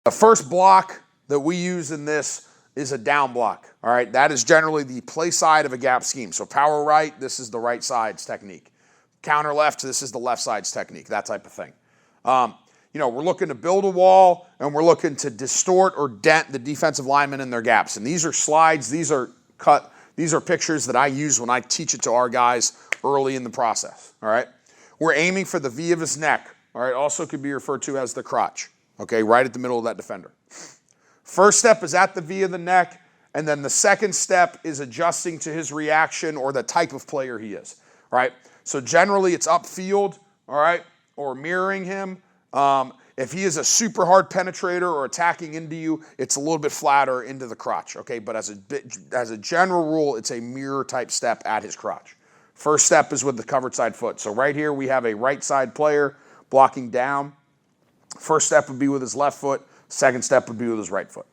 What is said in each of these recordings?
The first block that we use in this is a down block. All right, that is generally the play side of a gap scheme. So power right, this is the right side's technique. Counter left, this is the left side's technique, that type of thing. We're looking to build a wall, and we're looking to distort or dent the defensive linemen in their gaps. And these are slides, these are pictures that I use when I teach it to our guys early in the process, all right? We're aiming for the V of his neck, all right? Also could be referred to as the crotch, okay? Right at the middle of that defender. First step is at the V of the neck, and then the second step is adjusting to his reaction or the type of player he is, all right? So generally it's upfield, all right, or mirroring him. If he is a super hard penetrator or attacking into you, it's a little bit flatter into the crotch, okay? But as a general rule, it's a mirror type step at his crotch. First step is with the covered side foot. So right here we have a right side player blocking down. First step would be with his left foot. Second step would be with his right foot.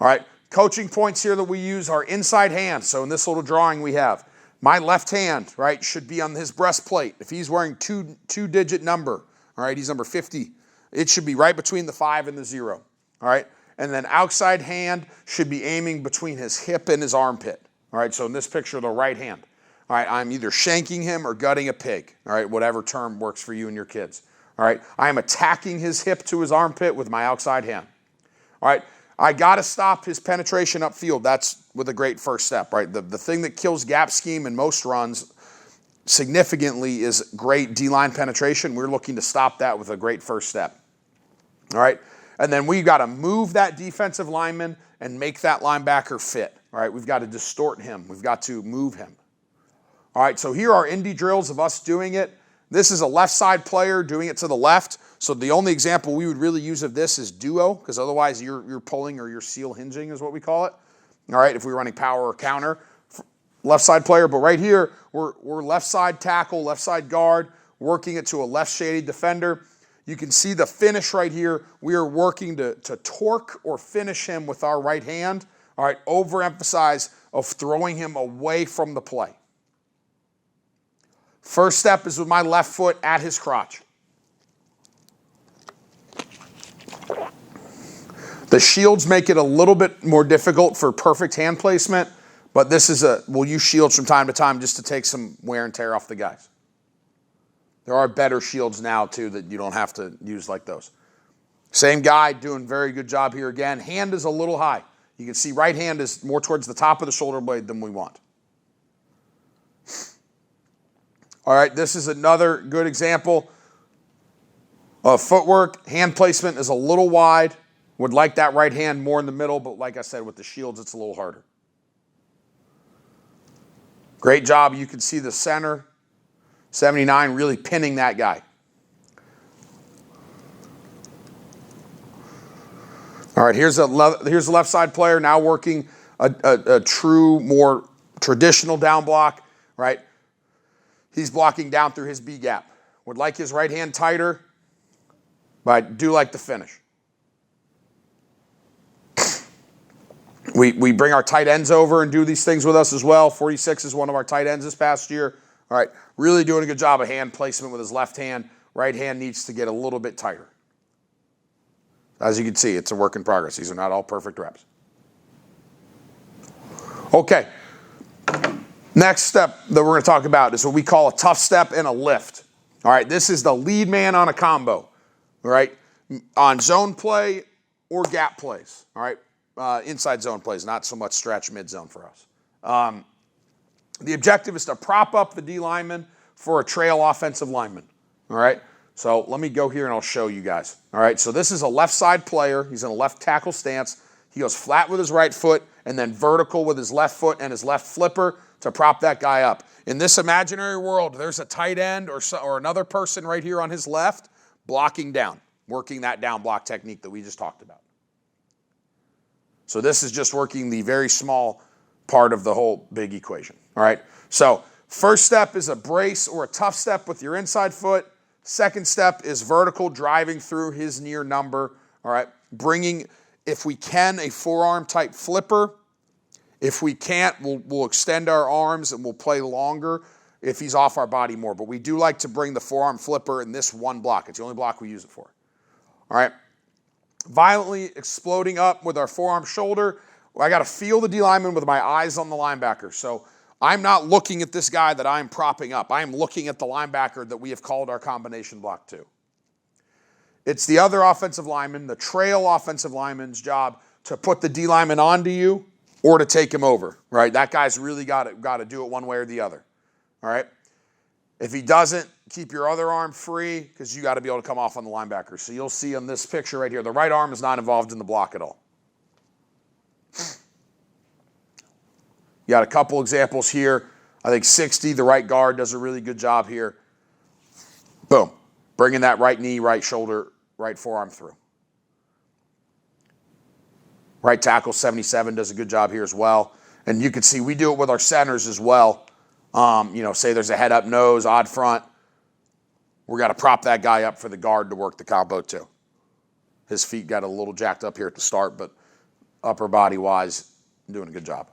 All right, coaching points here that we use are inside hands. So in this little drawing we have my left hand, right, should be on his breastplate. If he's wearing two-digit number, all right, he's number 50. It should be right between the 5 and the 0, all right? And then outside hand should be aiming between his hip and his armpit, all right? So in this picture, the right hand, all right, I'm either shanking him or gutting a pig, all right, whatever term works for you and your kids, all right? I am attacking his hip to his armpit with my outside hand, all right? I got to stop his penetration upfield. That's with a great first step, right? The thing that kills gap scheme in most runs significantly is great D-line penetration. We're looking to stop that with a great first step. All right? And then we've got to move that defensive lineman and make that linebacker fit. All right? We've got to distort him. We've got to move him. All right, so here are indie drills of us doing it. This is a left side player doing it to the left. So the only example we would really use of this is duo, because otherwise you're pulling or you're seal hinging is what we call it. All right, if we're running power or counter. Left side player, but right here, we're left side tackle, left side guard, working it to a left shaded defender. You can see the finish right here. We are working to torque or finish him with our right hand. All right, overemphasize of throwing him away from the play. First step is with my left foot at his crotch. The shields make it a little bit more difficult for perfect hand placement, but we'll use shields from time to time just to take some wear and tear off the guys. There are better shields now, too, that you don't have to use like those. Same guy doing very good job here again. Hand is a little high. You can see right hand is more towards the top of the shoulder blade than we want. All right, this is another good example of footwork. Hand placement is a little wide. Would like that right hand more in the middle, but like I said, with the shields, it's a little harder. Great job. You can see the center, 79, really pinning that guy. All right, here's the left side player now working a true, more traditional down block, right? He's blocking down through his B gap. Would like his right hand tighter, but I do like the finish. We bring our tight ends over and do these things with us as well. 46 is one of our tight ends this past year. All right, really doing a good job of hand placement with his left hand. Right hand needs to get a little bit tighter. As you can see, it's a work in progress. These are not all perfect reps. Okay. Next step that we're going to talk about is what we call a tough step and a lift. All right, this is the lead man on a combo, all right, on zone play or gap plays, all right, inside zone plays, not so much stretch mid-zone for us. The objective is to prop up the D lineman for a trail offensive lineman, all right? So let me go here and I'll show you guys, all right? So this is a left side player. He's in a left tackle stance. He goes flat with his right foot and then vertical with his left foot and his left flipper to prop that guy up. In this imaginary world, there's a tight end or another person right here on his left blocking down, working that down block technique that we just talked about. So this is just working the very small part of the whole big equation, all right? So first step is a brace or a tough step with your inside foot. Second step is vertical, driving through his near number, all right? Bringing, if we can, a forearm type flipper. If we can't, we'll extend our arms and we'll play longer if he's off our body more. But we do like to bring the forearm flipper in this one block. It's the only block we use it for. All right? Violently exploding up with our forearm shoulder. I got to feel the D lineman with my eyes on the linebacker. So I'm not looking at this guy that I'm propping up. I am looking at the linebacker that we have called our combination block to. It's the other offensive lineman, the trail offensive lineman's job to put the D lineman onto you or to take him over, right? That guy's really got to do it one way or the other, all right? If he doesn't, keep your other arm free because you got to be able to come off on the linebacker. So you'll see on this picture right here, the right arm is not involved in the block at all. You got a couple examples here. I think 60, the right guard, does a really good job here. Boom. Bringing that right knee, right shoulder, right forearm through. Right tackle, 77, does a good job here as well. And you can see we do it with our centers as well. Say there's a head up nose, odd front. We're got to prop that guy up for the guard to work the combo too. His feet got a little jacked up here at the start, but upper body wise, doing a good job.